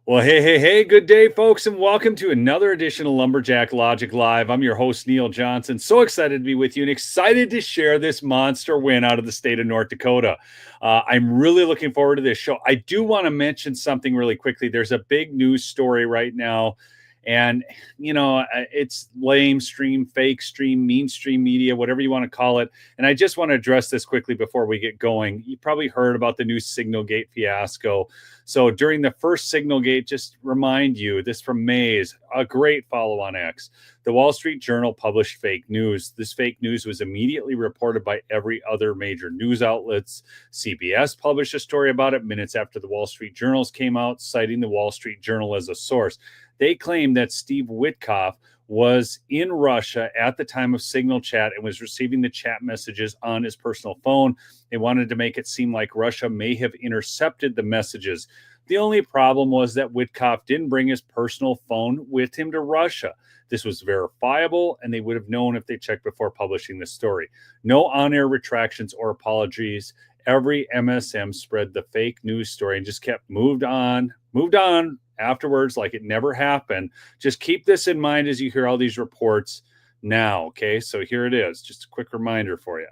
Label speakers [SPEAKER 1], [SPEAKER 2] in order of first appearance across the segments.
[SPEAKER 1] Well, hey, good day, folks, and welcome to another edition of Lumberjack Logic Live. I'm your host, Neil Johnson. So excited to be with you and excited to share this monster win out of the state of North Dakota. I'm really looking forward to this show. I do want to mention something really quickly. There's a big news story right now, and it's lame stream, fake stream, mainstream media, whatever you want to call it. And I just want to address this quickly before we get going. You probably heard about the new Signalgate fiasco. So during the first Signalgate, just remind you, this from Mays, a great follow on X. The Wall Street Journal published fake news. This fake news was immediately reported by every other major news outlets. CBS published a story about it minutes after the Wall Street Journals came out, citing the Wall Street Journal as a source. They claimed that Steve Witkoff was in Russia at the time of Signal chat and was receiving the chat messages on his personal phone. They wanted to make it seem like Russia may have intercepted the messages. The only problem was that Witkoff didn't bring his personal phone with him to Russia. This was verifiable, and they would have known if they checked before publishing the story. No on-air retractions or apologies. Every MSM spread the fake news story and just kept moved on afterwards like it never happened. Just keep this in mind as you hear all these reports now, okay? So here it is, just a quick reminder for you.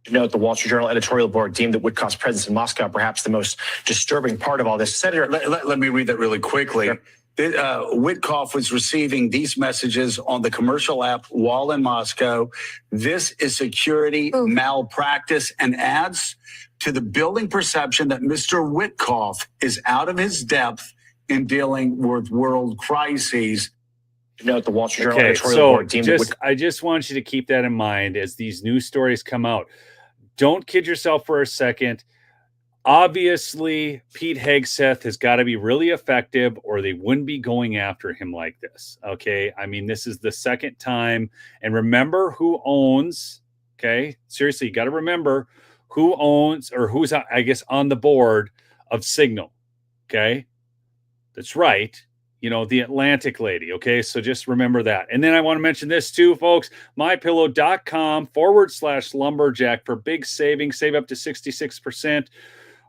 [SPEAKER 2] Note the Wall Street Journal editorial board deemed that Witkoff's presence in Moscow perhaps the most disturbing part of all this. Senator,
[SPEAKER 3] let me read that really quickly. Sure. Witkoff was receiving these messages on the commercial app while in Moscow. This is security malpractice and adds to the building perception that Mr. Witkoff is out of his depth in dealing with world crises.
[SPEAKER 2] Note the Wall Street Journal editorial board deemed
[SPEAKER 1] I just want you to keep that in mind as these news stories come out. Don't kid yourself for a second. Obviously, Pete Hegseth has got to be really effective or they wouldn't be going after him like this. Okay. I mean, this is the second time. And remember who owns, okay? Seriously, you got to remember who owns or who's, I guess, on the board of Signal. Okay. That's right. You know, the Atlantic lady. Okay. So just remember that. And then I want to mention this too, folks, mypillow.com/lumberjack for big savings, save up to 66%.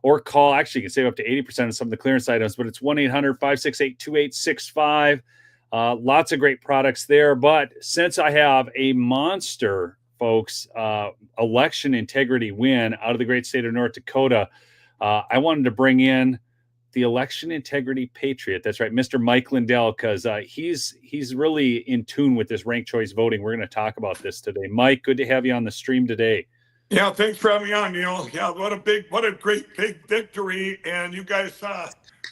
[SPEAKER 1] Or call, actually, you can save up to 80% on some of the clearance items, but it's 1-800-568-2865. Lots of great products there. But since I have a monster, folks, election integrity win out of the great state of North Dakota, I wanted to bring in the election integrity patriot. That's right, Mr. Mike Lindell, because he's really in tune with this ranked choice voting. We're going to talk about this today. Mike, good to have you on the stream today.
[SPEAKER 4] Yeah, thanks for having me on, Neil. Yeah, what a great big victory. And you guys,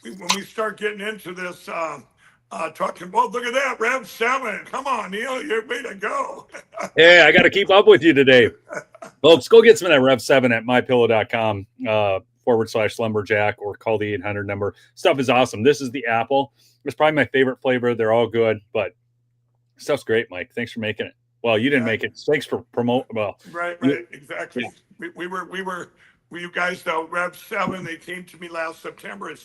[SPEAKER 4] when we start getting into this, talking about, look at that, Rev 7. Come on, Neil, you're way to go.
[SPEAKER 1] Hey, I got to keep up with you today. Folks, go get some of that Rev 7 at mypillow.com /lumberjack or call the 800 number. Stuff is awesome. This is the apple. It's probably my favorite flavor. They're all good, but stuff's great, Mike. Thanks for making it. Well, you didn't make it. Thanks for promoting. Well,
[SPEAKER 4] right, exactly. Yeah. We you guys, though, Rev 7. They came to me last September. It's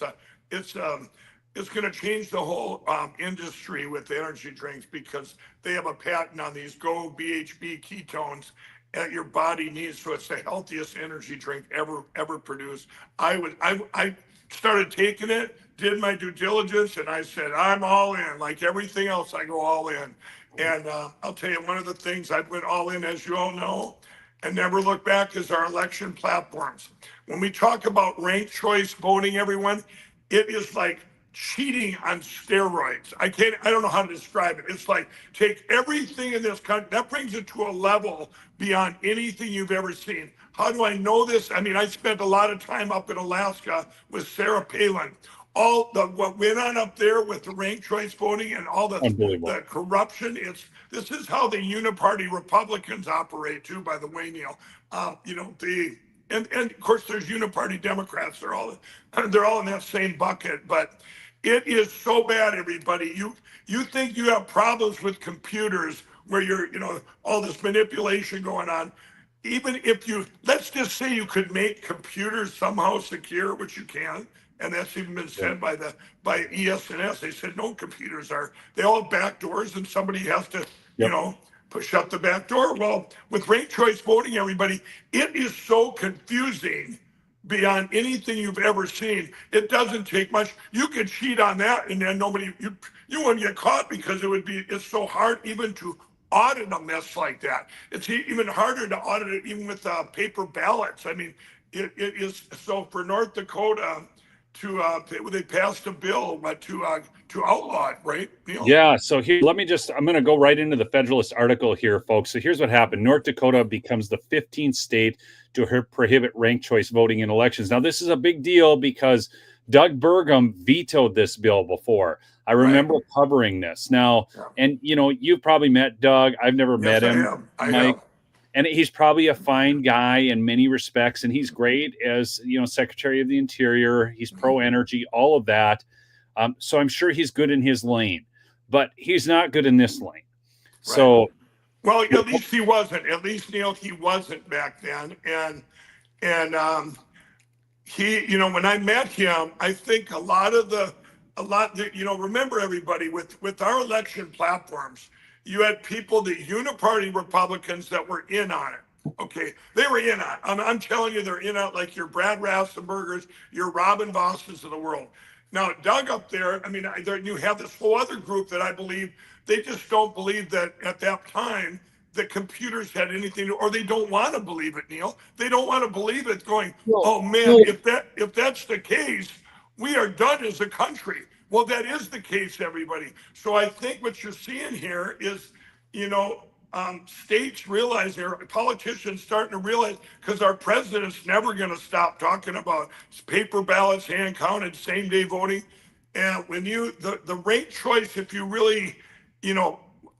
[SPEAKER 4] going to change the whole industry with the energy drinks because they have a patent on these Go BHB ketones that your body needs. So it's the healthiest energy drink ever produced. I started taking it, did my due diligence, and I said I'm all in. Like everything else, I go all in. And I'll tell you, one of the things I went all in, as you all know, and never look back, is our election platforms. When we talk about ranked choice voting, everyone, it is like cheating on steroids. I don't know how to describe it. It's like take everything in this country, that brings it to a level beyond anything you've ever seen. How do I know this? I mean, I spent a lot of time up in Alaska with Sarah Palin. What went on up there with the ranked choice voting and all the corruption, this is how the uniparty Republicans operate too, by the way, Neil. And of course there's uniparty Democrats. They're all in that same bucket, but it is so bad, everybody. You think you have problems with computers where you're, all this manipulation going on. Even if let's just say you could make computers somehow secure, which you can. And that's even been said by ES&S. They said no computers they all have back doors and somebody has to, push up the back door. Well, with ranked choice voting, everybody, it is so confusing beyond anything you've ever seen. It doesn't take much. You could cheat on that, and then you wouldn't get caught, because it's so hard even to audit a mess like that. It's even harder to audit it even with paper ballots. I mean, it is. So for North Dakota they passed a bill to outlaw it, right, Neil?
[SPEAKER 1] Yeah, so here, I'm going to go right into the Federalist article here, folks. So here's what happened. North Dakota becomes the 15th state to prohibit ranked choice voting in elections. Now, this is a big deal because Doug Burgum vetoed this bill before. I remember covering this. Now, and you've probably met Doug. I've never met him.
[SPEAKER 4] I have.
[SPEAKER 1] And he's probably a fine guy in many respects, and he's great as Secretary of the Interior. He's pro-energy, all of that. So I'm sure he's good in his lane, but he's not good in this lane. Right. So,
[SPEAKER 4] well, at least he wasn't. At least, Neil, he wasn't back then. And he, when I met him, I think remember, everybody, with our election platforms, you had people, the uniparty Republicans, that were in on it. Okay, they were in on it. I'm telling you, they're in on it, like your Brad Raffenspergers, your Robin Vosses of the world. Now, Doug up there, I mean, you have this whole other group that I believe they just don't believe that at that time that computers had anything to, or they don't want to believe it, Neil. They don't want to believe it, going, oh man, if that's the case, we are done as a country. Well, that is the case, everybody. So I think what you're seeing here is, states realizing, or politicians starting to realize, because our president's never going to stop talking about paper ballots, hand counted, same day voting. And when the ranked choice, if you really,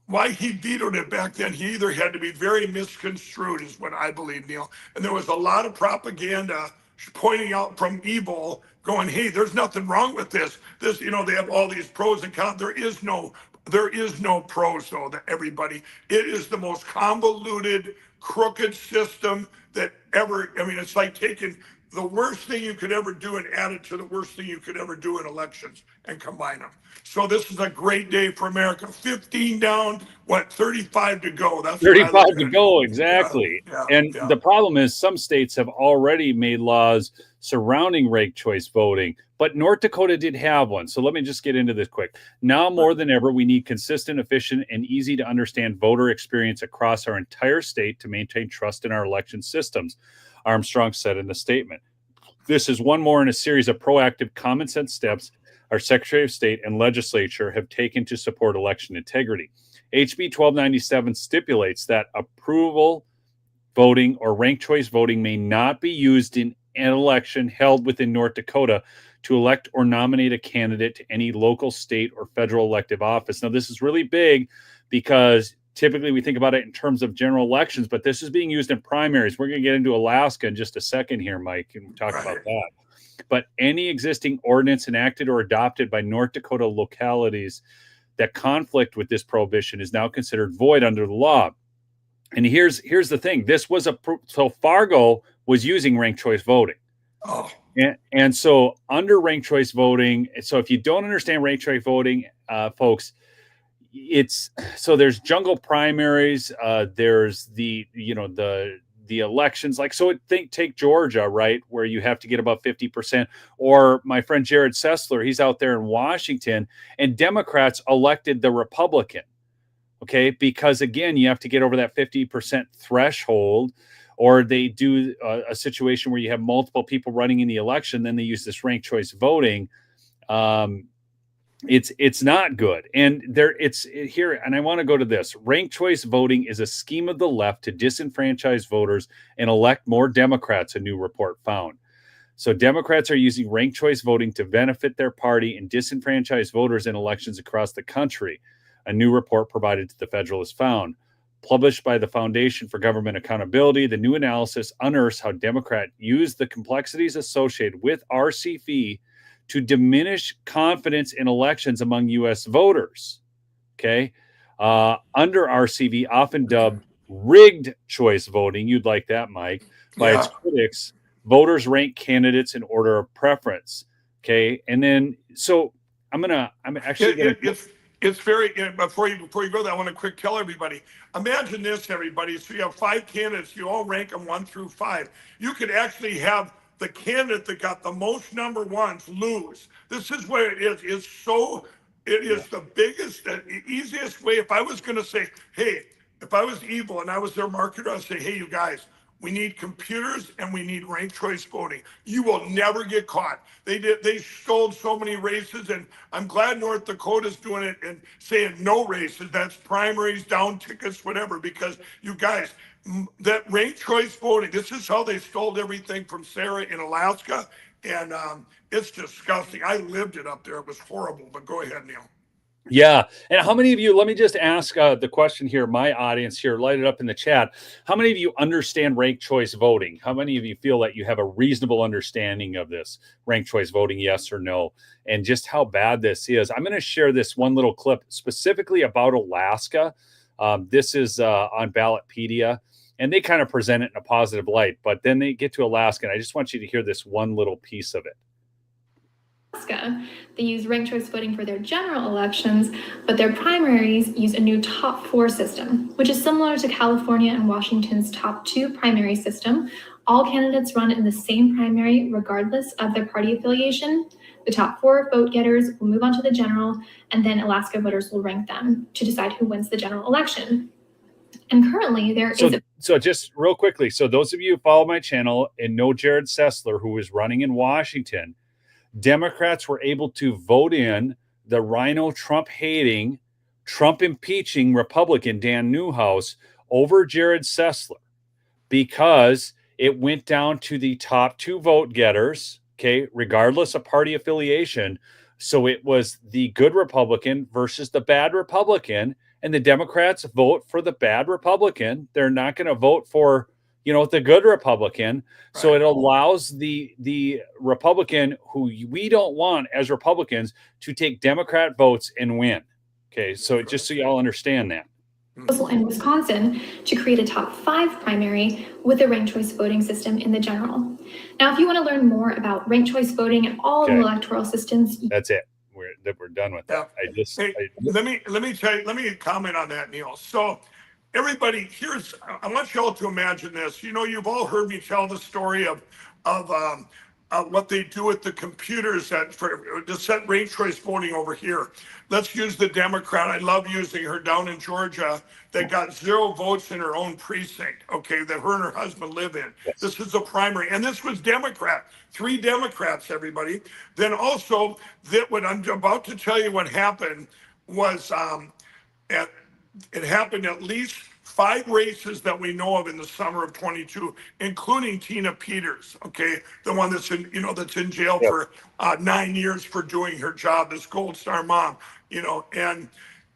[SPEAKER 4] why he vetoed it back then, he either had to be very misconstrued, is what I believe, Neil. And there was a lot of propaganda pointing out from evil, going, hey, there's nothing wrong with this. They have all these pros and cons. There is no pros, though, that everybody. It is the most convoluted, crooked system that ever. I mean, it's like taking the worst thing you could ever do and add it to the worst thing you could ever do in elections and combine them. So this is a great day for America. 15 down, 35 to go. That's
[SPEAKER 1] 35 to go, exactly. The problem is some states have already made laws surrounding ranked choice voting, but North Dakota did have one. So let me just get into this quick. Now more than ever, we need consistent, efficient, and easy to understand voter experience across our entire state to maintain trust in our election systems, Armstrong said in the statement. This is one more in a series of proactive, common sense steps our Secretary of State and legislature have taken to support election integrity. HB 1297 stipulates that approval voting or ranked choice voting may not be used in an election held within North Dakota to elect or nominate a candidate to any local, state, or federal elective office. Now, this is really big because typically we think about it in terms of general elections, but this is being used in primaries. We're going to get into Alaska in just a second here, Mike, and talk about that. But any existing ordinance enacted or adopted by North Dakota localities that conflict with this prohibition is now considered void under the law. And here's the thing. This was so Fargo was using ranked choice voting.
[SPEAKER 4] Oh.
[SPEAKER 1] And so under ranked choice voting, so if you don't understand ranked choice voting, folks, there's jungle primaries, there's the elections, like, so take Georgia, right, where you have to get about 50%, or my friend Jared Sessler, he's out there in Washington, and Democrats elected the Republican, okay, because again, you have to get over that 50% threshold, or they do a situation where you have multiple people running in the election, then they use this ranked choice voting. It's not good. And it's here. And I want to go to this. Ranked choice voting is a scheme of the left to disenfranchise voters and elect more Democrats, a new report found. So Democrats are using ranked choice voting to benefit their party and disenfranchise voters in elections across the country, a new report provided to the Federalist found. Published by the Foundation for Government Accountability, the new analysis unearths how Democrats use the complexities associated with RCV to diminish confidence in elections among U.S. voters. Okay. Under RCV, often dubbed rigged choice voting, you'd like that, Mike, by its critics, voters rank candidates in order of preference. Okay. And then, so I'm actually going to.
[SPEAKER 4] It's very, before you go there, I want to quick tell everybody, imagine this, everybody. So you have 5 candidates, you all rank them 1 through 5. You could actually have the candidate that got the most number ones lose. This is where it is. It is the biggest, easiest way. If I was going to say, hey, if I was evil and I was their marketer, I'd say, hey, you guys, we need computers and we need ranked choice voting. You will never get caught. They stole so many races, and I'm glad North Dakota's doing it and saying no races. That's primaries, down tickets, whatever, because you guys, that ranked choice voting, this is how they stole everything from Sarah in Alaska. And it's disgusting. I lived it up there. It was horrible, but go ahead, Neil.
[SPEAKER 1] Yeah. And how many of you, let me just ask the question here, my audience here, light it up in the chat. How many of you understand ranked choice voting? How many of you feel that you have a reasonable understanding of this ranked choice voting, yes or no, and just how bad this is? I'm going to share this one little clip specifically about Alaska. This is on Ballotpedia, and they kind of present it in a positive light, but then they get to Alaska, and I just want you to hear this one little piece of it.
[SPEAKER 5] Alaska, they use ranked choice voting for their general elections, but their primaries use a new top 4 system, which is similar to California and Washington's top 2 primary system. All candidates run in the same primary regardless of their party affiliation. The top 4 vote getters will move on to the general, and then Alaska voters will rank them to decide who wins the general election. And currently
[SPEAKER 1] So just real quickly, so those of you who follow my channel and know Jared Sessler, who is running in Washington, Democrats were able to vote in the Rhino Trump hating, Trump impeaching Republican Dan Newhouse over Jared Sessler because it went down to the top 2 vote getters, okay, regardless of party affiliation. So it was the good Republican versus the bad Republican, and the Democrats vote for the bad Republican. They're not going to vote for, the good Republican. So it allows the Republican who we don't want as Republicans to take Democrat votes and win. Okay, so just so y'all understand that.
[SPEAKER 5] In Wisconsin to create a top 5 primary with a ranked choice voting system in the general. Now, if you want to learn more about ranked choice voting and all the electoral systems,
[SPEAKER 1] that's it. We're done with that.
[SPEAKER 4] Let me comment on that, Neil. So everybody, I want you all to imagine this. You've all heard me tell the story of what they do with the computers to set ranked choice voting over here. Let's use the Democrat. I love using her down in Georgia that got 0 votes in her own precinct, okay, that her and her husband live in. Yes. This is a primary. And this was Democrat. 3 Democrats, everybody. Then also, what I'm about to tell you what happened was it happened at least 5 races that we know of in the summer of 22, including Tina Peters, okay, the one that's in jail for 9 years for doing her job, this Gold Star mom, and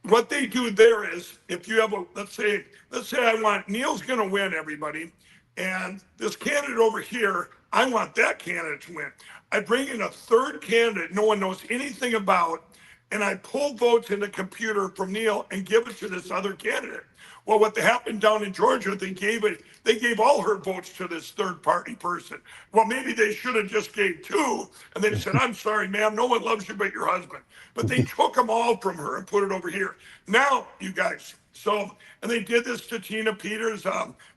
[SPEAKER 4] what they do there is, if you have let's say I want Neil's going to win, everybody, and this candidate over here, I want that candidate to win. I bring in a 3rd candidate no one knows anything about, and I pull votes in the computer from Neil and give it to this other candidate. Well, what happened down in Georgia, they gave all her votes to this 3rd party person. Well, maybe they should have just gave 2, and they said, I'm sorry, ma'am, no one loves you but your husband. But they took them all from her and put it over here. Now, you guys, and they did this to Tina Peters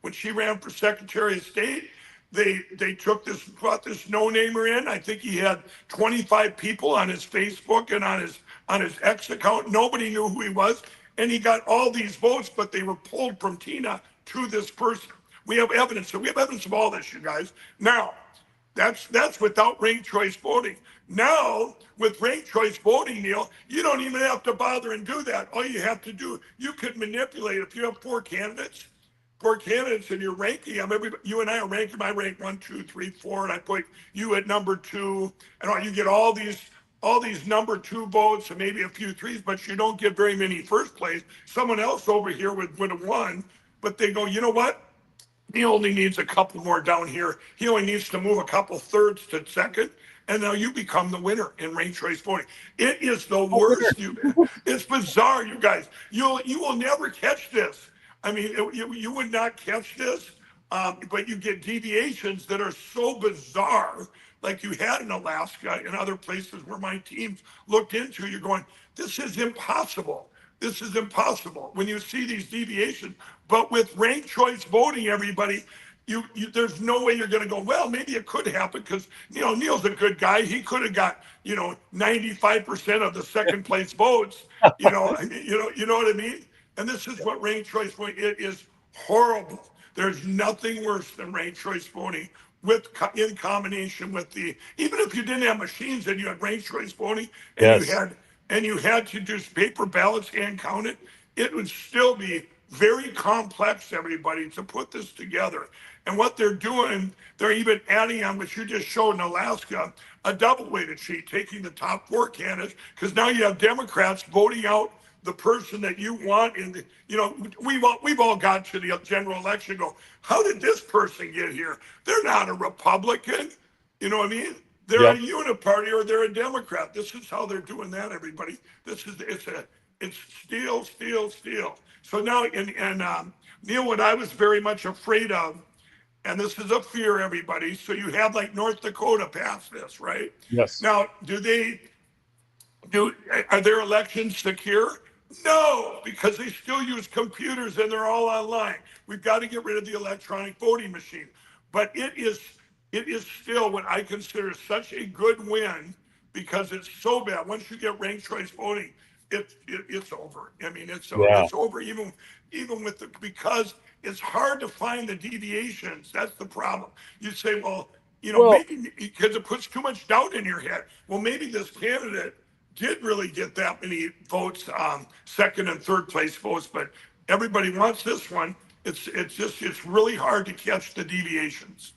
[SPEAKER 4] when she ran for Secretary of State. They brought this no-namer in. I think he had 25 people on his Facebook and on his X account. Nobody knew who he was. And he got all these votes, but they were pulled from Tina to this person. We have evidence. So we have evidence of all this, you guys. Now, that's without ranked choice voting. Now, with ranked choice voting, Neil, you don't even have to bother and do that. All you have to do, you could manipulate. If you have 4 candidates, and you're ranking them, you and I are ranking. I rank 1, 2, 3, 4, and I put you at number 2, and you get all these number 2 votes and maybe a few 3s, but you don't get very many first place. Someone else over here would have won, but they go, you know what? He only needs a couple more down here. He only needs to move a couple 3rds to 2nd, and now you become the winner in ranked choice voting. It is the worst. It's bizarre, you guys. You will never catch this. I mean, you would not catch this, but you get deviations that are so bizarre, like you had in Alaska and other places where my teams looked into. You're going, this is impossible. This is impossible when you see these deviations. But with ranked choice voting, everybody, there's no way you're going to go, well, maybe it could happen because, Neil's a good guy. He could have got, 95% of the second place votes, you know what I mean? And this is what ranked choice voting, it is horrible. There's nothing worse than ranked choice voting in combination with even if you didn't have machines and you had ranked choice voting and you had to do paper ballots and count it, it would still be very complex, everybody, to put this together. And what they're doing, they're even adding on what you just showed in Alaska, a double weighted sheet, taking the top 4 candidates, because now you have Democrats voting out the person that you want in the, we've all got to the general election go, how did this person get here? They're not a Republican. You know what I mean? They're a uniparty or they're a Democrat. This is how they're doing that, everybody. It's steal. So now, Neil, what I was very much afraid of, and this is a fear, everybody. So you have like North Dakota pass this, right?
[SPEAKER 1] Yes.
[SPEAKER 4] Now, are their elections secure? No, because they still use computers and they're all online. We've got to get rid of the electronic voting machine. But it is still what I consider such a good win because it's so bad. Once you get ranked choice voting, it's over. I mean, it's over even with because it's hard to find the deviations. That's the problem. You say, maybe because it puts too much doubt in your head. Well, maybe this candidate did really get that many votes, second and third place votes, but everybody wants this one. It's really hard to catch the deviations.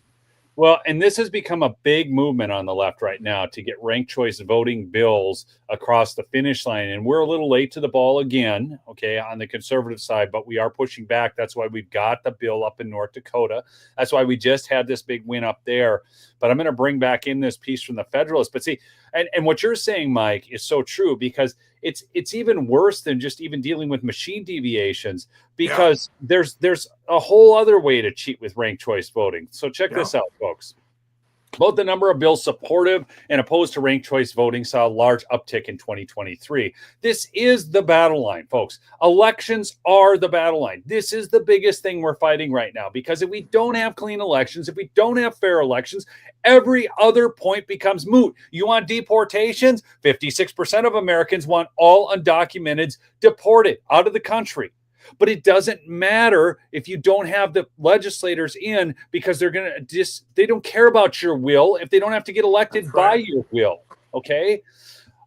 [SPEAKER 1] Well, and this has become a big movement on the left right now to get ranked choice voting bills across the finish line. And we're a little late to the ball again, okay, on the conservative side, but we are pushing back. That's why we've got the bill up in North Dakota. That's why we just had this big win up there. But I'm going to bring back in this piece from the Federalists. But see, and what you're saying, Mike, is so true because it's even worse than just even dealing with machine deviations because there's a whole other way to cheat with ranked choice voting. So check this out, folks. Both the number of bills supportive and opposed to ranked choice voting saw a large uptick in 2023. This is the battle line, folks. Elections are the battle line. This is the biggest thing we're fighting right now because if we don't have clean elections, if we don't have fair elections, every other point becomes moot. You want deportations? 56% of Americans want all undocumented deported out of the country. But it doesn't matter if you don't have the legislators in because they're going to they don't care about your will if they don't have to get elected by your will. Okay.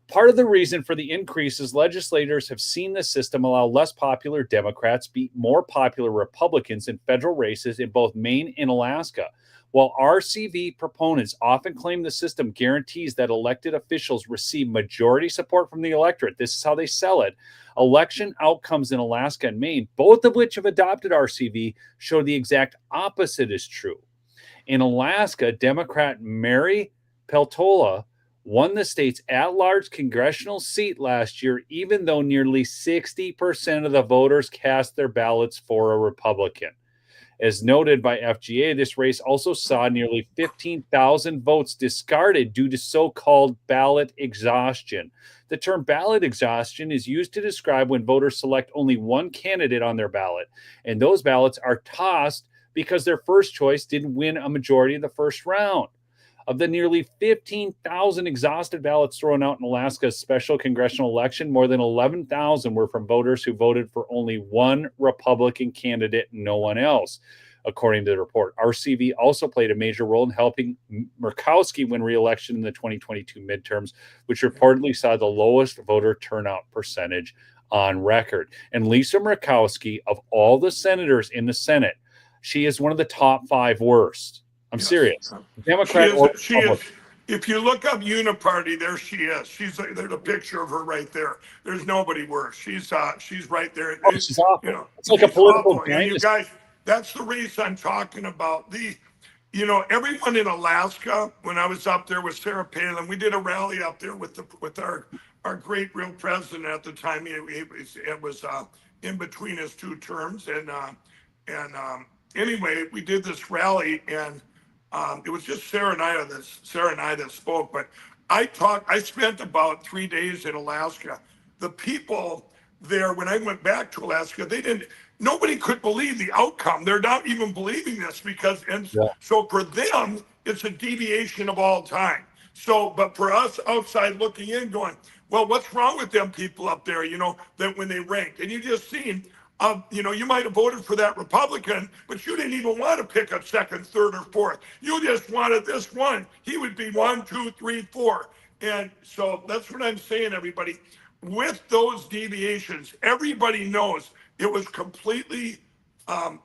[SPEAKER 1] Part of the reason for the increase is legislators have seen the system allow less popular Democrats beat more popular Republicans in federal races in both Maine and Alaska. While RCV proponents often claim the system guarantees that elected officials receive majority support from the electorate, this is how they sell it. Election outcomes in Alaska and Maine, both of which have adopted RCV, show the exact opposite is true. In Alaska, Democrat Mary Peltola won the state's at-large congressional seat last year, even though nearly 60% of the voters cast their ballots for a Republican. As noted by FGA, this race also saw nearly 15,000 votes discarded due to so-called ballot exhaustion. The term ballot exhaustion is used to describe when voters select only one candidate on their ballot, and those ballots are tossed because their first choice didn't win a majority of the first round. Of the nearly 15,000 exhausted ballots thrown out in Alaska's special congressional election, more than 11,000 were from voters who voted for only one Republican candidate and no one else, according to the report. RCV also played a major role in helping Murkowski win re-election in the 2022 midterms, which reportedly saw the lowest voter turnout percentage on record. And Lisa Murkowski, of all the senators in the Senate, she is one of the top 5 worst. I'm serious. Democrat
[SPEAKER 4] she is. If you look up Uniparty, there she is. There's a picture of her right there. There's nobody worse. She's right there.
[SPEAKER 1] Oh, she's awful. It's like a political
[SPEAKER 4] and you guys, that's the race I'm talking about. Everyone in Alaska, when I was up there with Sarah Palin, we did a rally up there with our great real president at the time. It was in between his 2 terms, and anyway, we did this rally and. It was just Sarah and I that spoke, but I spent about 3 days in Alaska. The people there, when I went back to Alaska, they didn't, nobody could believe the outcome. They're not even believing this because, and
[SPEAKER 1] Yeah.
[SPEAKER 4] so for them, it's a deviation of all time. So, but for us outside looking in, going, well, what's wrong with them people up there? That when they ranked, and you just seen, you might have voted for that Republican, but you didn't even want to pick up second, third, or fourth. You just wanted this one. He would be 1, 2, 3, 4. And so that's what I'm saying, everybody. With those deviations, everybody knows it was completely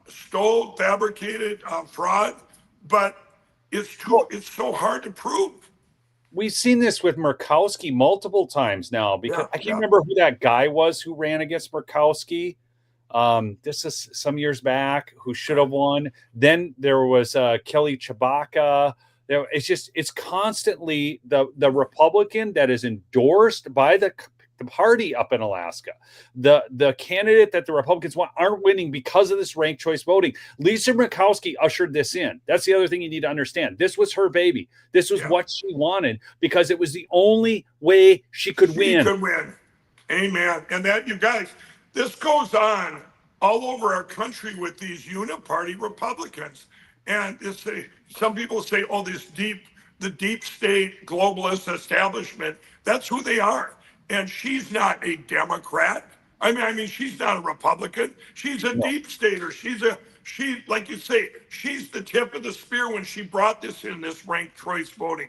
[SPEAKER 4] stole, fabricated, fraud, but it's so hard to prove.
[SPEAKER 1] We've seen this with Murkowski multiple times now, because I can't remember who that guy was who ran against Murkowski. This is some years back, who should have won. Then there was Kelly Chewbacca. It's constantly the Republican that is endorsed by the party up in Alaska. The candidate that the Republicans want aren't winning because of this ranked choice voting. Lisa Murkowski ushered this in. That's the other thing you need to understand. This was her baby. This was what she wanted, because it was the only way she could win.
[SPEAKER 4] Amen. And that, you guys, this goes on all over our country with these uniparty Republicans. And some people say, oh, the deep state globalist establishment, that's who they are. And she's not a Democrat. I mean, she's not a Republican. She's a deep stater. She, like you say, she's the tip of the spear when she brought this ranked choice voting.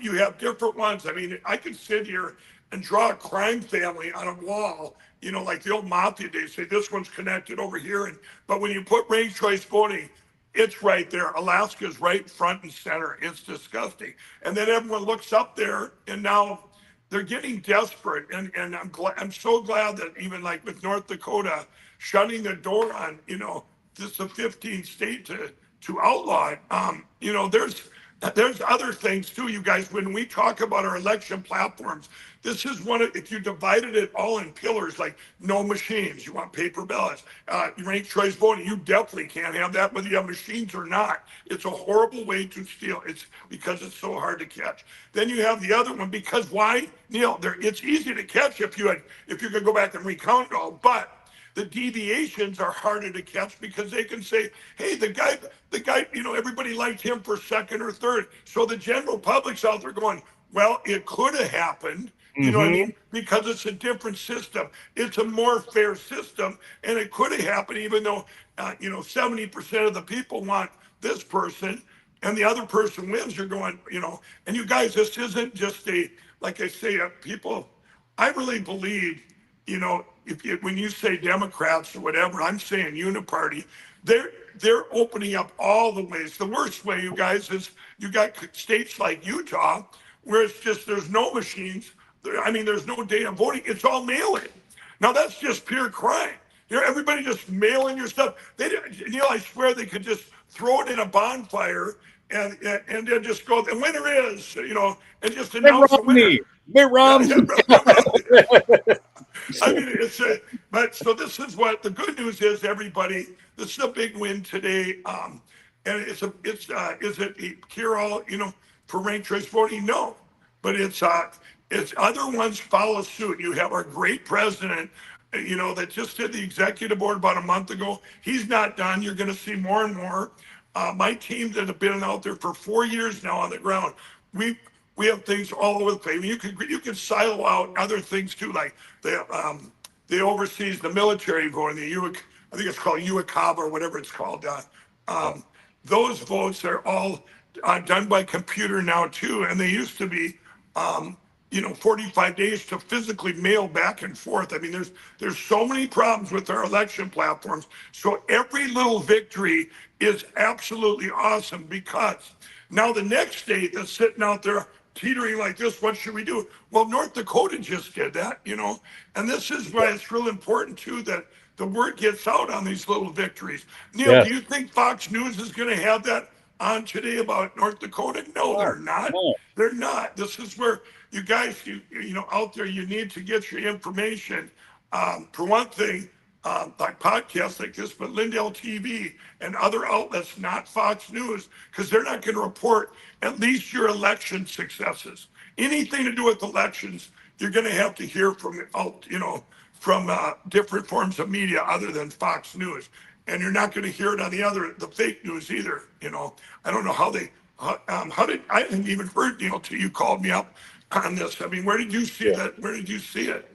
[SPEAKER 4] You have different ones. I mean, I could sit here and draw a crime family on a wall, like the old mafia days, say this one's connected over here. But when you put ranked choice voting, it's right there. Alaska's right front and center. It's disgusting. And then everyone looks up there, and now they're getting desperate, and I'm so glad that even like with North Dakota shutting the door on, this the 15th state to outlaw it. There's other things too, you guys. When we talk about our election platforms, this is if you divided it all in pillars, like no machines, you want paper ballots, ranked choice voting, you definitely can't have that whether you have machines or not. It's a horrible way to steal. It's because it's so hard to catch. Then you have the other one, because why, Neil? It's easy to catch if you could go back and recount it all, but the deviations are harder to catch, because they can say, hey, the guy, everybody liked him for second or third. So the general public's out there going, well, it could have happened, you know what I mean? Because it's a different system. It's a more fair system, and it could have happened even though, 70% of the people want this person and the other person wins. You're going, and you guys, this isn't just like I say, people, I really believe, when you say Democrats or whatever, I'm saying uniparty. They're opening up all the ways. The worst way, you guys, is you got states like Utah where it's just there's no machines. There's no data voting. It's all mail-in. Now that's just pure crime. Everybody just mail in your stuff. I swear they could just throw it in a bonfire and then just go. The winner is, and just announce the winner.
[SPEAKER 1] Mitt Romney.
[SPEAKER 4] But so this is what the good news is, everybody. This is a big win today. And is it cure-all, for ranked choice voting? No, but it's other ones follow suit. You have our great president, that just did the executive board about a month ago. He's not done. You're going to see more and more. My team that have been out there for 4 years now on the ground, we have things all over the place. You can silo out other things too, like they oversees the military voting, I think it's called UACAB or whatever it's called. Those votes are all done by computer now too, and they used to be 45 days to physically mail back and forth. There's so many problems with our election platforms. So every little victory is absolutely awesome, because now the next state that's sitting out there teetering like this, what should we do? Well, North Dakota just did that, and this is why it's real important too that the word gets out on these little victories. Neil, do you think Fox News is going to have that on today about North Dakota? No, they're not. No. They're not. This is where you guys, out there, you need to get your information. For one thing, like podcasts like this, but Lindell TV and other outlets, not Fox News, because they're not going to report at least your election successes. Anything to do with elections, you're going to have to hear from different forms of media other than Fox News. And you're not going to hear it on the fake news either. I don't know how I hadn't even heard, till you called me up on this. I mean, where did you see that? Where did you see it?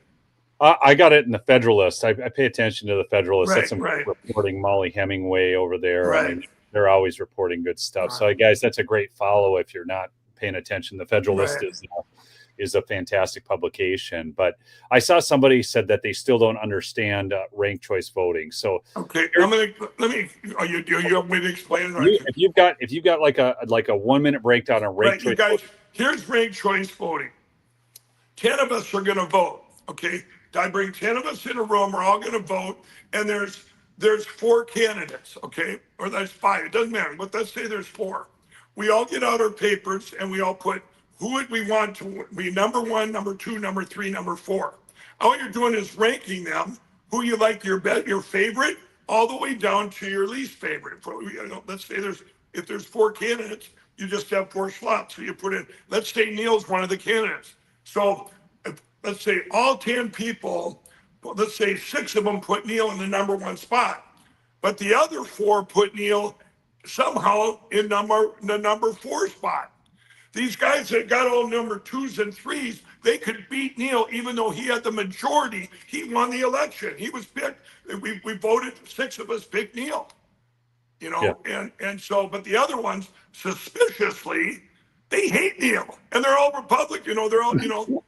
[SPEAKER 1] I got it in the Federalist. I pay attention to the Federalist. That's some
[SPEAKER 4] Right.
[SPEAKER 1] reporting. Molly Hemingway over there.
[SPEAKER 4] Right.
[SPEAKER 1] I mean, they're always reporting good stuff. So, guys, that's a great follow if you're not paying attention. The Federalist is a fantastic publication. But I saw somebody said that they still don't understand ranked choice voting. So,
[SPEAKER 4] okay, you want me to explain it?
[SPEAKER 1] If you've got like a 1 minute breakdown on ranked choice,
[SPEAKER 4] you guys, here's ranked choice voting. 10 of us are going to vote. Okay, I bring 10 of us in a room. We're all going to vote, and there's 4 candidates. Okay, or there's 5. It doesn't matter. But let's say there's 4. We all get out our papers and we all put who would we want to be number 1, number 2, number 3, number 4. All you're doing is ranking them, who you like your favorite, all the way down to your least favorite. Let's say if there's 4 candidates, you just have 4 slots. So you put in, let's say Neil's one of the candidates. So let's say all 10 people, let's say 6 of them put Neil in the number 1 spot, but the other 4 put Neil somehow in the number 4 spot. These guys that got all number 2s and 3s, they could beat Neil even though he had the majority. He won the election. He was picked. We voted, 6 of us picked Neil. And so, but the other ones, suspiciously, they hate Neil, and they're all Republican. They're all,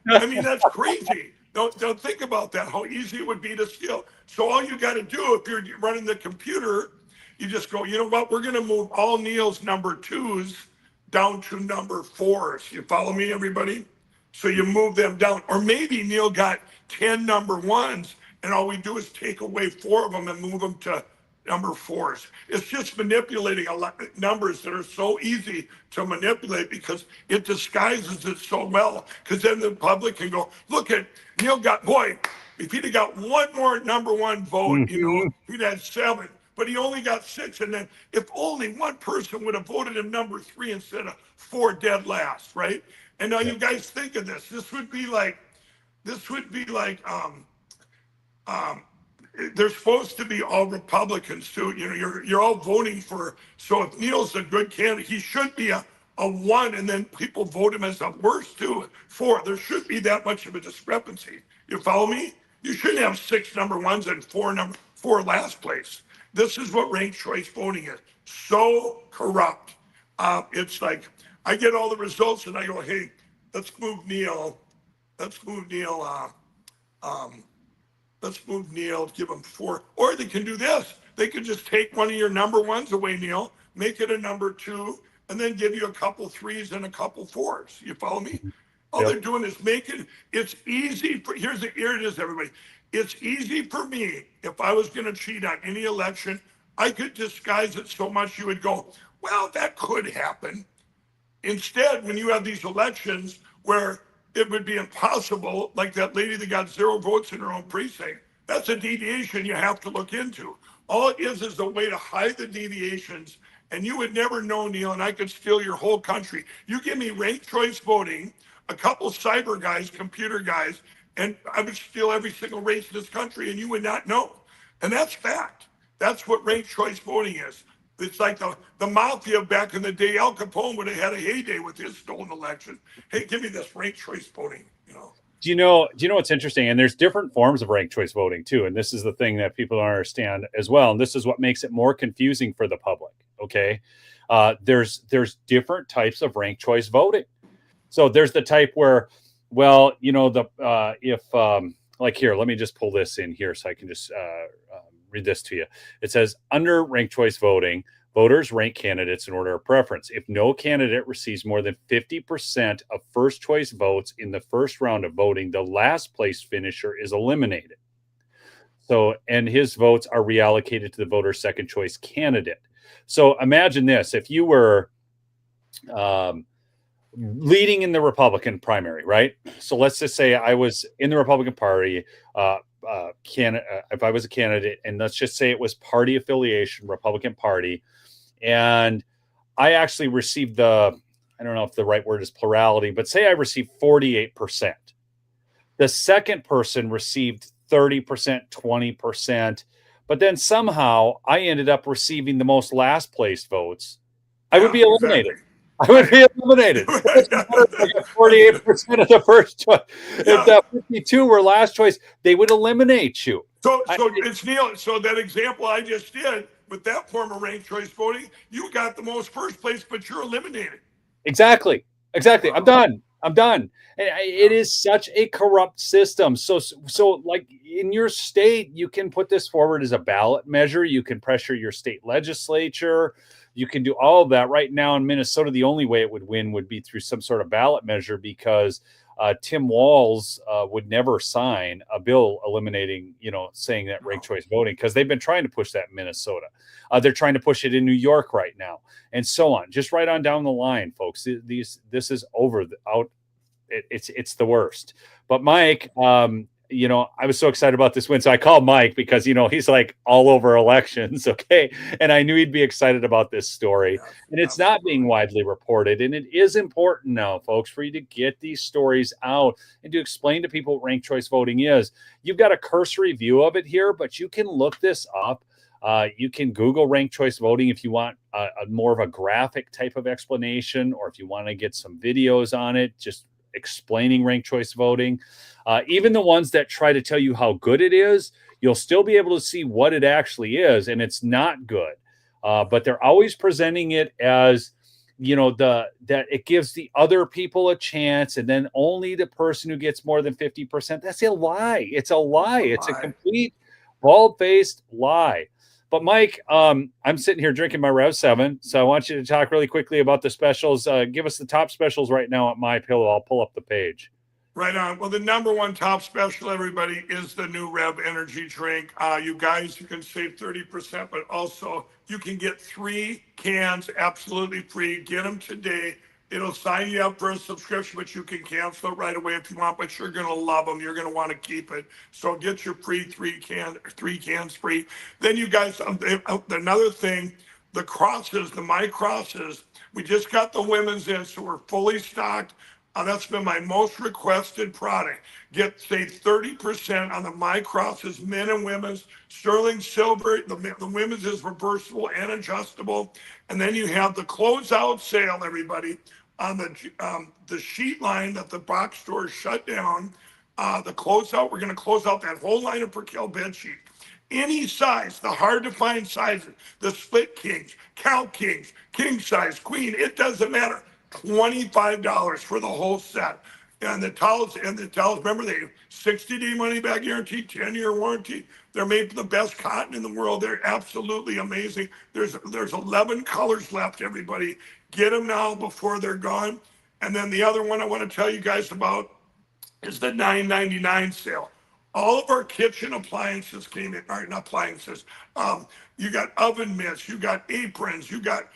[SPEAKER 4] I mean, that's crazy. Don't think about that, how easy it would be to steal. So all you got to do, if you're running the computer, you just go, you know what, we're going to move all Neil's number 2s down to number 4s. You follow me, everybody? So you move them down. Or maybe Neil got 10 number 1s, and all we do is take away 4 of them and move them to number 4s. It's just manipulating a lot of numbers that are so easy to manipulate because it disguises it so well. Because then the public can go, look at Neil if he'd have got 1 more number 1 vote, he'd had 7. But he only got 6. And then if only 1 person would have voted him number 3 instead of 4 dead last, right? And now you guys think of this. This would be like they're supposed to be all Republicans too. You're all voting for. So if Neil's a good candidate, he should be a 1, and then people vote him as a worst too. 4. There should be that much of a discrepancy. You follow me? You shouldn't have 6 number 1s and 4 last place. This is what ranked choice voting is. So corrupt. It's like I get all the results and I go, hey, let's move Neil. Let's move Neil, give him 4. Or they can do this. They could just take one of your number 1s away, Neil, make it a number 2, and then give you a couple 3s and a couple 4s. You follow me? All they're doing is it's easy. Here it is, everybody. It's easy for me, if I was going to cheat on any election, I could disguise it so much you would go, well, that could happen. Instead, when you have these elections where it would be impossible, like that lady that got 0 votes in her own precinct, that's a deviation you have to look into. All it is a way to hide the deviations, and you would never know, Neil, and I could steal your whole country. You give me ranked choice voting, a couple cyber guys, computer guys, and I would steal every single race in this country, and you would not know. And that's fact. That's what ranked choice voting is. It's like the mafia back in the day. Al Capone would have had a heyday with his stolen election. Hey, give me this ranked choice voting.
[SPEAKER 1] Do you know what's interesting? And there's different forms of ranked choice voting too. And this is the thing that people don't understand as well. And this is what makes it more confusing for the public. Okay, there's different types of ranked choice voting. So there's the type where, well, like here, let me just pull this in here so I can just read this to you. It says, under ranked choice voting, voters rank candidates in order of preference. If no candidate receives more than 50% of first choice votes in the first round of voting, the last place finisher is eliminated. So, and his votes are reallocated to the voter's second choice candidate. So imagine this, if you were leading in the Republican primary, right? So let's just say I was in the Republican Party, if I was a candidate, and let's just say it was party affiliation, Republican Party, and I actually received I don't know if the right word is plurality, but say I received 48%. The second person received 30%, 20%. But then somehow I ended up receiving the most last place votes. I would be eliminated.
[SPEAKER 4] Exactly.
[SPEAKER 1] I would be eliminated. It doesn't matter if I got 48% of the first choice. If the 52 were last choice, they would eliminate you.
[SPEAKER 4] So it's Neil. So that example I just did with that form of ranked choice voting, you got the most first place, but you're eliminated.
[SPEAKER 1] Exactly. I'm done. And it is such a corrupt system. So like in your state, you can put this forward as a ballot measure. You can pressure your state legislature. You can do all of that. Right now in Minnesota, the only way it would win would be through some sort of ballot measure, because Tim Walz would never sign a bill eliminating, saying that ranked choice voting, because they've been trying to push that in Minnesota. They're trying to push it in New York right now, and so on. Just right on down the line, folks. This is it's the worst. But Mike, I was so excited about this win. So I called Mike because, he's like all over elections. Okay. And I knew he'd be excited about this story. And it's not being widely reported. And it is important now, folks, for you to get these stories out and to explain to people what ranked choice voting is. You've got a cursory view of it here, but you can look this up. You can Google ranked choice voting if you want a more of a graphic type of explanation, or if you want to get some videos on it, just explaining ranked choice voting. Even the ones that try to tell you how good it is, you'll still be able to see what it actually is, and it's not good. But they're always presenting it as, that it gives the other people a chance, and then only the person who gets more than 50%. That's a lie. It's a lie. It's a complete bald-faced lie. But Mike, I'm sitting here drinking my Rev 7, so I want you to talk really quickly about the specials. Give us the top specials right now at MyPillow. I'll pull up the page.
[SPEAKER 4] Right on. Well, the number one top special, everybody, is the new Rev energy drink. You guys, you can save 30%, but also you can get 3 cans absolutely free. Get them today. It'll sign you up for a subscription, but you can cancel it right away if you want, but you're going to love them. You're going to want to keep it. So get your free 3 cans free. Then you guys, another thing, the crosses, the My Crosses, we just got the women's in, so we're fully stocked. That's been my most requested product. Save 30% on the My Crosses, men and women's, sterling silver. The women's is reversible and adjustable. And then you have the closeout sale, everybody, on the sheet line that the box stores shut down. The closeout, we're going to close out that whole line of Perkel bed sheet. Any size, the hard to find sizes, the split kings, cow kings, king size, queen, it doesn't matter. $25 for the whole set. And the towels, remember, they 60-day money back guarantee, 10-year warranty. They're made from the best cotton in the world. They're absolutely amazing. There's 11 colors left, everybody. Get them now before they're gone. And then the other one I want to tell you guys about is the $9.99 sale. All of our kitchen appliances came in, or not appliances. You got oven mitts, you got aprons, you got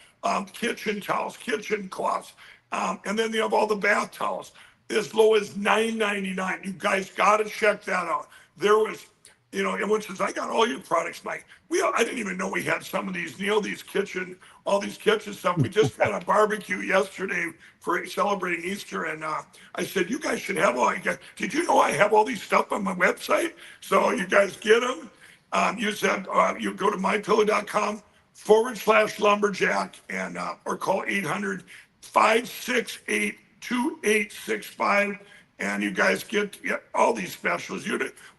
[SPEAKER 4] kitchen towels, kitchen cloths, and then you have all the bath towels as low as $9.99. You guys got to check that out. There was, everyone says, I got all your products, Mike. I didn't even know we had some of these, Neil, all these kitchen stuff. We just had a barbecue yesterday for celebrating Easter, and I said, you guys should have all. Did you know I have all these stuff on my website? So you guys get them. You go to mypillow.com/lumberjack and or call 800-568-2865, and you guys get all these specials.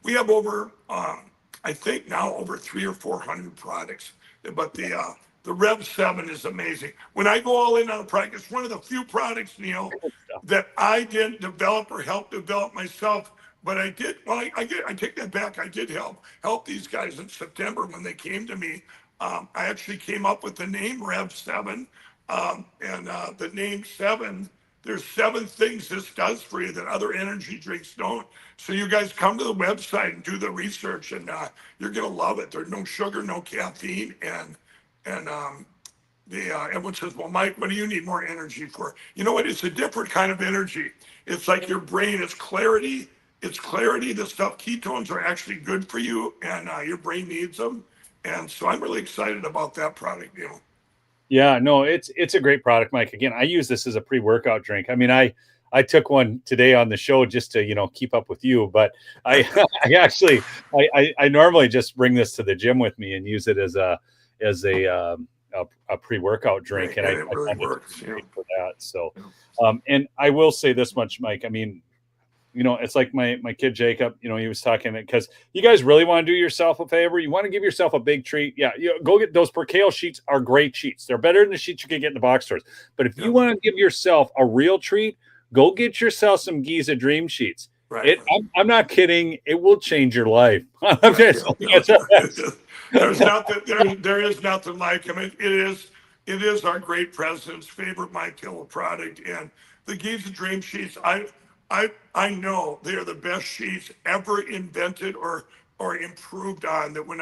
[SPEAKER 4] We have over I think now over 300 or 400 products, but the Rev 7 is amazing. When I go all in on a product, it's one of the few products, Neil, that I didn't develop or help develop myself. But I did. Well, I take that back. I did help these guys in September when they came to me. I actually came up with the name Rev 7, and the name 7. There's 7 things this does for you that other energy drinks don't. So you guys come to the website and do the research, and you're gonna love it. There's no sugar, no caffeine, and everyone says, well, Mike, what do you need more energy for? You know what? It's a different kind of energy. It's like your brain. It's clarity. The stuff, ketones are actually good for you, and your brain needs them. And so I'm really excited about that product, Neil.
[SPEAKER 1] Yeah, no, it's a great product, Mike. Again, I use this as a pre-workout drink. I mean, I I took one today on the show just to, keep up with you. But I, I normally just bring this to the gym with me and use it as a pre-workout drink, and
[SPEAKER 4] it really
[SPEAKER 1] find
[SPEAKER 4] works.
[SPEAKER 1] it's great for that. So, and I will say this much, Mike. I mean, it's like my kid Jacob. He was talking because you guys really want to do yourself a favor. You want to give yourself a big treat. Yeah, go get those Percale sheets. Are great sheets. They're better than the sheets you can get in the box stores. But if you want to give yourself a real treat, go get yourself some Giza Dream Sheets.
[SPEAKER 4] Right.
[SPEAKER 1] I'm not kidding. It will change your life.
[SPEAKER 4] There's nothing. There is nothing like them. It is our great president's favorite My Pillow product, and the Giza Dream Sheets. I know they are the best sheets ever invented or improved on. That when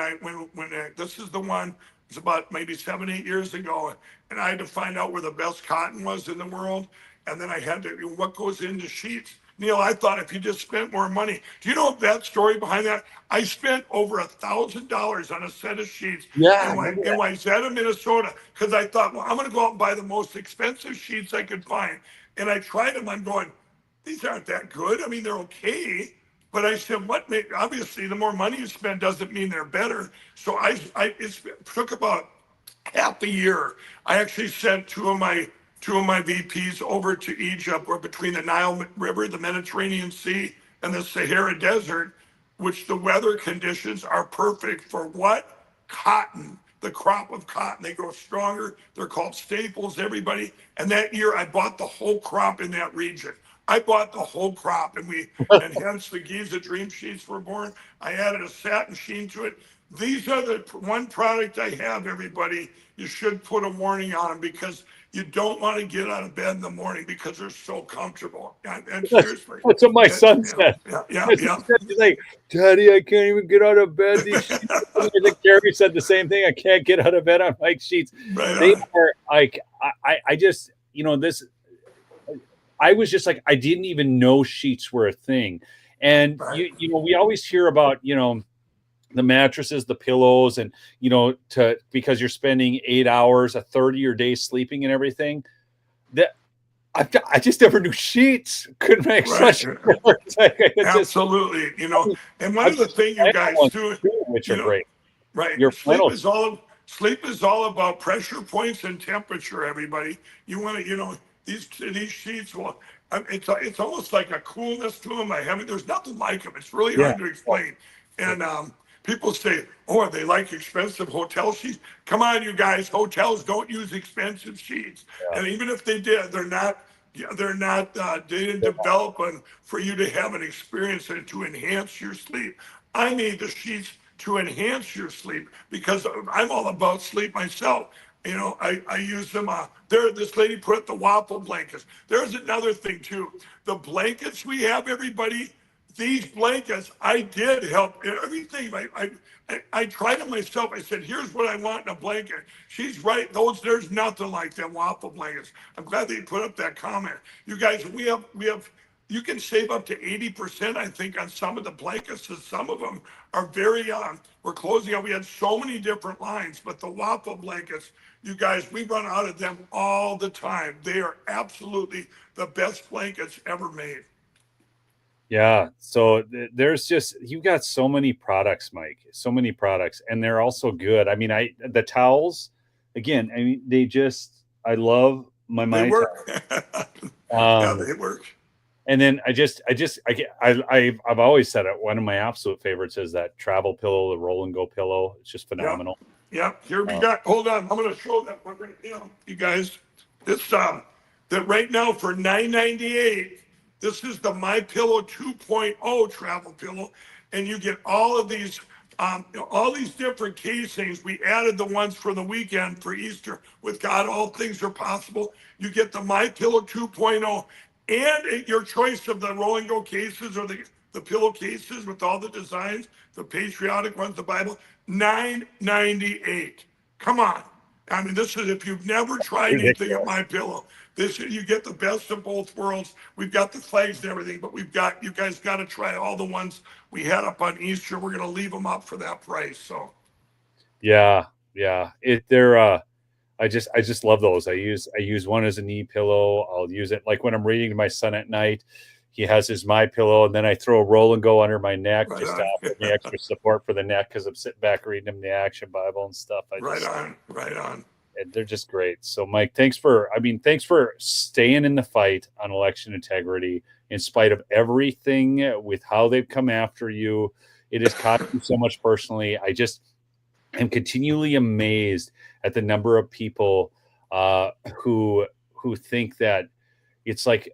[SPEAKER 4] this is the one. It's about maybe 7-8 years ago, and I had to find out where the best cotton was in the world, and then I had to what goes into sheets. Neil, I thought if you just spent more money. Do you know that story behind that? I spent over $1,000 on a set of sheets in Wayzata, Minnesota, because I thought, well, I'm going to go out and buy the most expensive sheets I could find. And I tried them. I'm going, these aren't that good. I mean, they're okay. But I said, obviously, the more money you spend doesn't mean they're better. So it took about half a year. I actually sent two of my VPs over to Egypt, or between the Nile River, the Mediterranean Sea, and the Sahara Desert, which the weather conditions are perfect for what? Cotton, the crop of cotton. They grow stronger. They're called staples, everybody. And that year I bought the whole crop in that region. I bought the whole crop, and hence the Giza Dream Sheets were born. I added a satin sheen to it. These are the one product I have, everybody. You should put a warning on them, because you don't want to get out of bed in the morning because they're so comfortable. And seriously.
[SPEAKER 1] That's what my son said.
[SPEAKER 4] Yeah.
[SPEAKER 1] He's like, Daddy, I can't even get out of bed. These sheets. I think Gary said the same thing. I can't get out of bed on Mike's sheets. They are like, I just, this, I was just like, I didn't even know sheets were a thing. And, we always hear about, the mattresses, the pillows, and, because you're spending 8 hours, a third of your day sleeping and everything. That I just never knew sheets could make such a difference.
[SPEAKER 4] Absolutely. And one of the things you guys do,
[SPEAKER 1] which are great.
[SPEAKER 4] Right.
[SPEAKER 1] Your
[SPEAKER 4] sleep is all about pressure points and temperature, everybody. You want to, these sheets it's almost like a coolness to them. There's nothing like them. It's really hard to explain. And people say, oh, are they like expensive hotel sheets? Come on, you guys. Hotels don't use expensive sheets. And even if they did, they didn't develop them for you to have an experience and to enhance your sleep. I made the sheets to enhance your sleep, because I'm all about sleep myself. I use them. This lady put the waffle blankets. There's another thing too. The blankets we have, everybody, these blankets, I did help everything. I tried them myself. I said, here's what I want in a blanket. She's right. There's nothing like them waffle blankets. I'm glad they put up that comment. You guys, we have, you can save up to 80%, I think, on some of the blankets, and some of them are very, we're closing out. We had so many different lines, but the waffle blankets, you guys, we run out of them all the time. They are absolutely the best blankets ever made.
[SPEAKER 1] Yeah. So there's you've got so many products, Mike, so many products, and they're also good. I mean, the towels, again, I mean, I love my
[SPEAKER 4] work. They work.
[SPEAKER 1] And then I've always said it. One of my absolute favorites is that travel pillow, the roll and go pillow. It's just phenomenal.
[SPEAKER 4] Yeah. Here we got. Hold on. I'm going to show that one right now, you guys. This that right now for $9.98. This is the My Pillow 2.0 travel pillow, and you get all of these. All these different casings. We added the ones for the weekend for Easter. With God, all things are possible. You get the My Pillow 2.0. And your choice of the roll and go cases, or the pillow cases with all the designs, the patriotic ones, the Bible, $9.98. Come on. I mean, this is, if you've never tried anything at My Pillow, you get the best of both worlds. We've got the flags and everything, but you guys got to try all the ones we had up on Easter. We're going to leave them up for that price. So.
[SPEAKER 1] Yeah. I just love those. I use one as a knee pillow. I'll use it like when I'm reading to my son at night. He has his my pillow, and then I throw a roll and go under my neck
[SPEAKER 4] Right
[SPEAKER 1] just to
[SPEAKER 4] on.
[SPEAKER 1] offer me extra support for the neck because I'm sitting back reading him the Action Bible and stuff.
[SPEAKER 4] Right on. Right on.
[SPEAKER 1] They're just great. So, Mike, thanks for staying in the fight on election integrity in spite of everything with how they've come after you. It has cost you so much personally. I just am continually amazed at the number of people who think that it's like,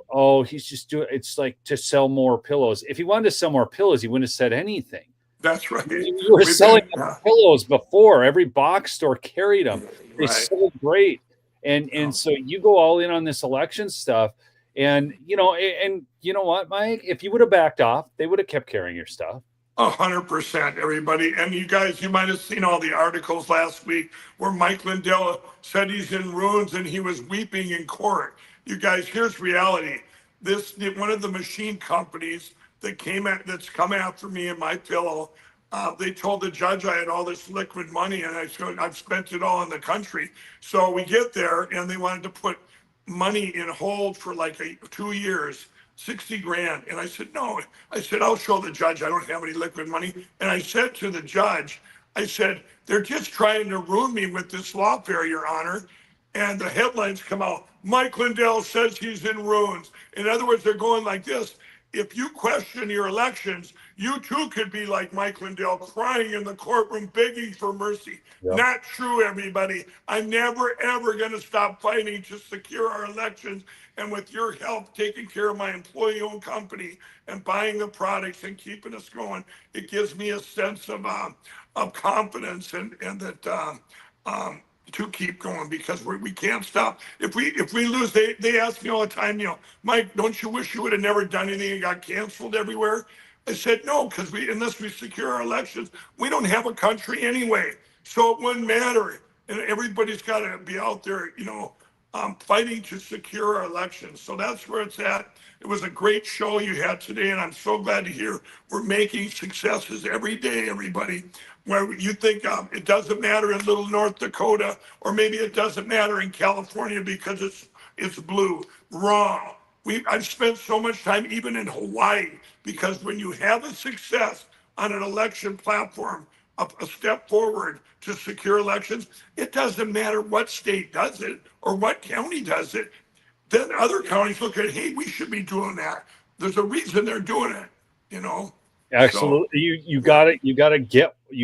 [SPEAKER 1] oh, he's just doing, it's like to sell more pillows. If he wanted to sell more pillows, he wouldn't have said anything.
[SPEAKER 4] That's right.
[SPEAKER 1] You were selling pillows before. Every box store carried them. They sold great. And so you go all in on this election stuff. And you know what, Mike? If you would have backed off, they would have kept carrying your stuff.
[SPEAKER 4] 100%, everybody. And you guys, you might have seen all the articles last week where Mike Lindell said he's in ruins and he was weeping in court. You guys, here's reality. One of the machine companies that's come after me and my pillow, they told the judge I had all this liquid money and I said, I've spent it all in the country. So we get there and they wanted to put money in hold for like 2 years. 60 grand. And I said, no. I said, I'll show the judge I don't have any liquid money. And I said to the judge, I said, they're just trying to ruin me with this lawfare, Your Honor. And the headlines come out, Mike Lindell says he's in ruins. In other words, they're going like this. If you question your elections, you too could be like Mike Lindell, crying in the courtroom, begging for mercy. Yep. Not true, everybody. I'm never, ever going to stop fighting to secure our elections. And with your help, taking care of my employee-owned company and buying the products and keeping us going, it gives me a sense of confidence and that to keep going, because we can't stop. If we lose, they ask me all the time, Mike, don't you wish you would have never done anything and got canceled everywhere? I said, no, because unless we secure our elections, we don't have a country anyway. So it wouldn't matter. And everybody's got to be out there, fighting to secure our elections. So that's where it's at. It was a great show you had today, and I'm so glad to hear we're making successes every day, everybody. Where you think it doesn't matter in little North Dakota, or maybe it doesn't matter in California because it's blue. Wrong. I've spent so much time even in Hawaii, because when you have a success on an election platform, a step forward to secure elections, it doesn't matter what state does it or what county does it. Then other counties look at, hey, we should be doing that. There's a reason they're doing it,
[SPEAKER 1] Absolutely. So, you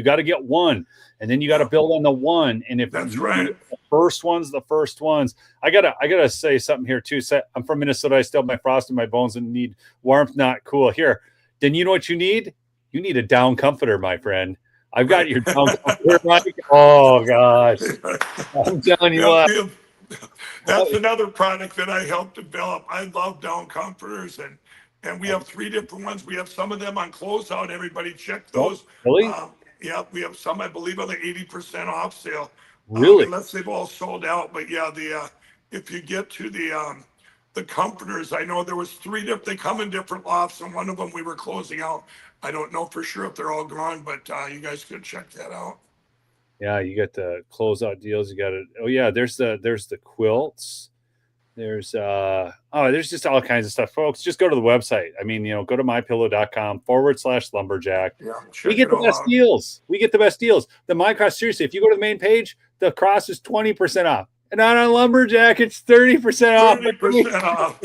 [SPEAKER 1] gotta get one, and then you gotta build on the one. And if
[SPEAKER 4] that's right,
[SPEAKER 1] the first ones. I gotta say something here too. I'm from Minnesota. I still have my frost in my bones and need warmth, not cool. Here, then you know what you need? You need a down comforter, my friend. I've got your down comforter, Mike. Oh gosh, I'm telling you what.
[SPEAKER 4] That's another product that I helped develop. I love down comforters, and we have 3 different ones. We have some of them on closeout. Everybody check those.
[SPEAKER 1] Really?
[SPEAKER 4] Yeah, we have some, I believe, on the 80% off sale.
[SPEAKER 1] Really?
[SPEAKER 4] Unless they've all sold out. But yeah, if you get to the comforters, I know there was 3 different. They come in different lofts, and one of them we were closing out. I don't know for sure if they're all gone, but you guys could check that out.
[SPEAKER 1] Yeah, you got the closeout deals. You got it. Oh yeah, there's the quilts. There's just all kinds of stuff, folks. Just go to the website. I mean, go to mypillow.com/lumberjack.
[SPEAKER 4] Yeah,
[SPEAKER 1] we get the best deals. We get the best deals. The My Cross, seriously, if you go to the main page, the cross is 20% off. And on a lumberjack, it's 30% off.
[SPEAKER 4] 30% off.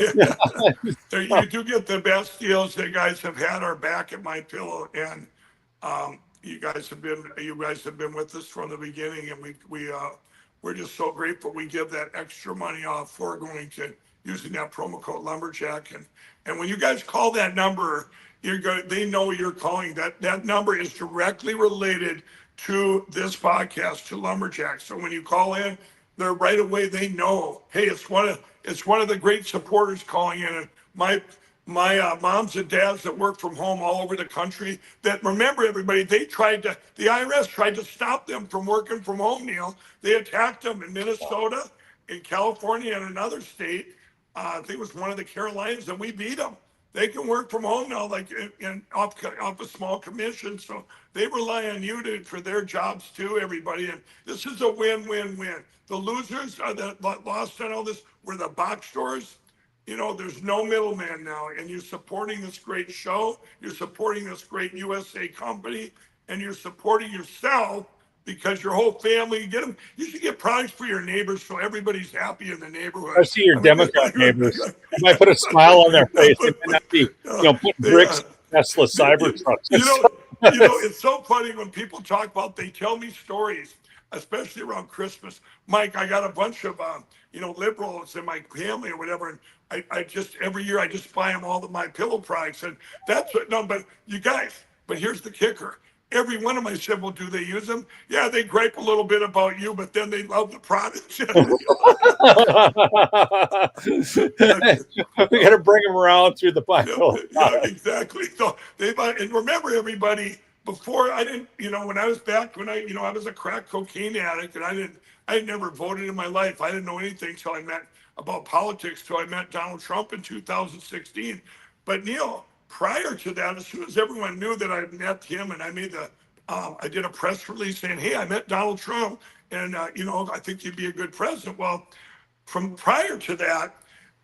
[SPEAKER 4] You do get the best deals. The guys have had our back at My Pillow, and you guys have been with us from the beginning, and we're just so grateful. We give that extra money off for using that promo code Lumberjack, and when you guys call that number, they know you're calling. That number is directly related to this podcast, to Lumberjack. So when you call in, they're right away, they know, hey, it's one of the great supporters calling in. And my moms and dads that work from home all over the country, that, remember, everybody, the IRS tried to stop them from working from home, Neil. They attacked them in Minnesota, in California, and another state. I think it was one of the Carolinas, and we beat them. they can work from home now, like off a small commission. So they rely on you for their jobs too, everybody. And this is a win-win-win. The losers are that lost on all this were the box stores. You know, there's no middleman now, and you're supporting this great show. You're supporting this great USA company, and you're supporting yourself because your whole family, you should get products for your neighbors so everybody's happy in the neighborhood.
[SPEAKER 1] I see your Democrat neighbors. You might put a smile on their face. They might not be, putting bricks in Tesla Cybertrucks.
[SPEAKER 4] It's so funny when people talk about, they tell me stories, especially around Christmas. Mike, I got a bunch of, liberals in my family or whatever, and I just, every year I just buy them all of my pillow products. And that's what, but you guys, but here's the kicker. Every one of my said, well, do they use them? Yeah, they gripe a little bit about you, but then they love the products. We
[SPEAKER 1] got to bring them around through the Bible.
[SPEAKER 4] Yeah, exactly. So and remember, everybody, before I didn't, when I was back, I was a crack cocaine addict, and I never voted in my life. I didn't know anything till I met about politics, till I met Donald Trump in 2016. But Neil, prior to that, as soon as everyone knew that I met him, and I made I did a press release saying, hey, I met Donald Trump, and I think he'd be a good president. Well, from prior to that,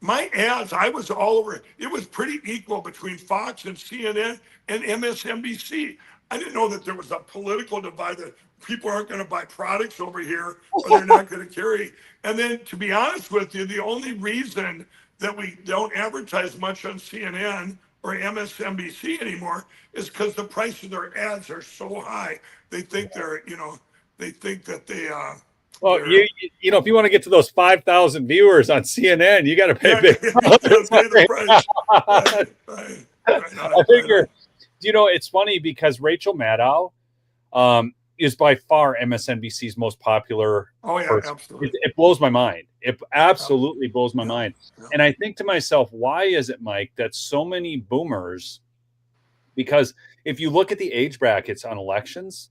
[SPEAKER 4] my ads, I was all over. It was pretty equal between Fox and CNN and MSNBC. I didn't know that there was a political divide, that people aren't going to buy products over here, or they're not going to carry. And then, to be honest with you, the only reason that we don't advertise much on CNN or MSNBC anymore is because the price of their ads are so high. They think they think that they
[SPEAKER 1] well, if you want to get to those 5,000 viewers on CNN, you got to pay big. Pay the price. Right. I figure, it's funny because Rachel Maddow is by far MSNBC's most popular.
[SPEAKER 4] Oh yeah,
[SPEAKER 1] person.
[SPEAKER 4] Absolutely.
[SPEAKER 1] It blows my mind. It absolutely blows my mind. Yeah. And I think to myself, why is it, Mike, that so many boomers? Because if you look at the age brackets on elections,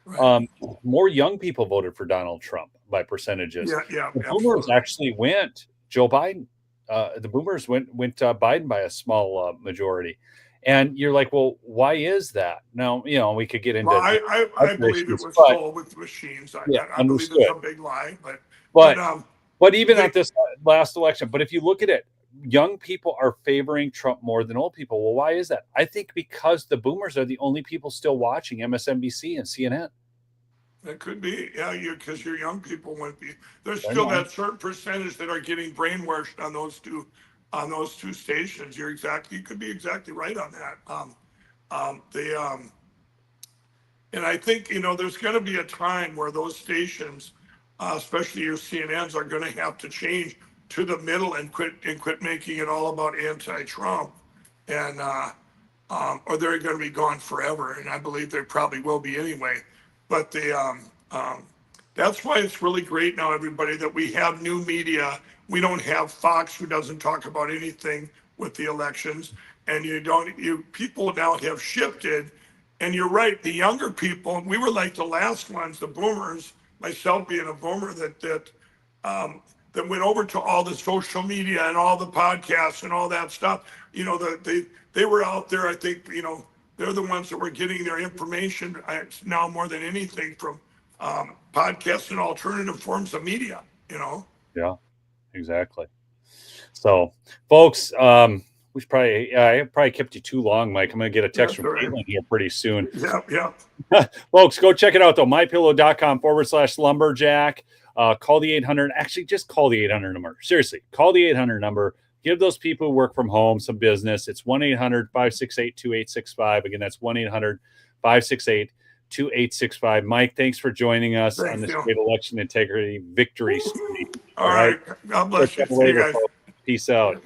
[SPEAKER 1] right, more young people voted for Donald Trump by percentages.
[SPEAKER 4] Yeah.
[SPEAKER 1] The boomers actually went Joe Biden. The boomers went Biden by a small majority. And you're like, well, why is that? Now, we could get into.
[SPEAKER 4] Well, I believe it was sold with machines. I believe it's a big lie,
[SPEAKER 1] but even at this last election, but if you look at it, young people are favoring Trump more than old people. Well, why is that? I think because the boomers are the only people still watching MSNBC and CNN.
[SPEAKER 4] That could be, because your young people wouldn't be. There's still that certain percentage that are getting brainwashed on those two stations. You could be exactly right on that. And I think there's going to be a time where those stations, especially your CNNs, are going to have to change to the middle and quit making it all about anti-Trump, and or they're going to be gone forever. And I believe they probably will be anyway. But that's why it's really great now, everybody, that we have new media. We don't have Fox, who doesn't talk about anything with the elections, and people now have shifted. And you're right, the younger people, we were like the last ones, the boomers, myself being a boomer, that went over to all the social media and all the podcasts and all that stuff. They were out there. I think they're the ones that were getting their information now more than anything from podcasts and alternative forms of media.
[SPEAKER 1] Yeah, exactly. So, folks, we should I probably kept you too long, Mike. I'm going to get a text from Caitlin here pretty soon.
[SPEAKER 4] Yeah.
[SPEAKER 1] Folks, go check it out, though. mypillow.com/lumberjack. Call the 800. Actually, just call the 800 number. Seriously, call the 800 number. Give those people who work from home some business. It's 1-800-568-2865. Again, that's 1-800-568-2865. Mike, thanks for joining us on this great election integrity victory streak.
[SPEAKER 4] All right. God bless you. See you guys.
[SPEAKER 1] Peace out.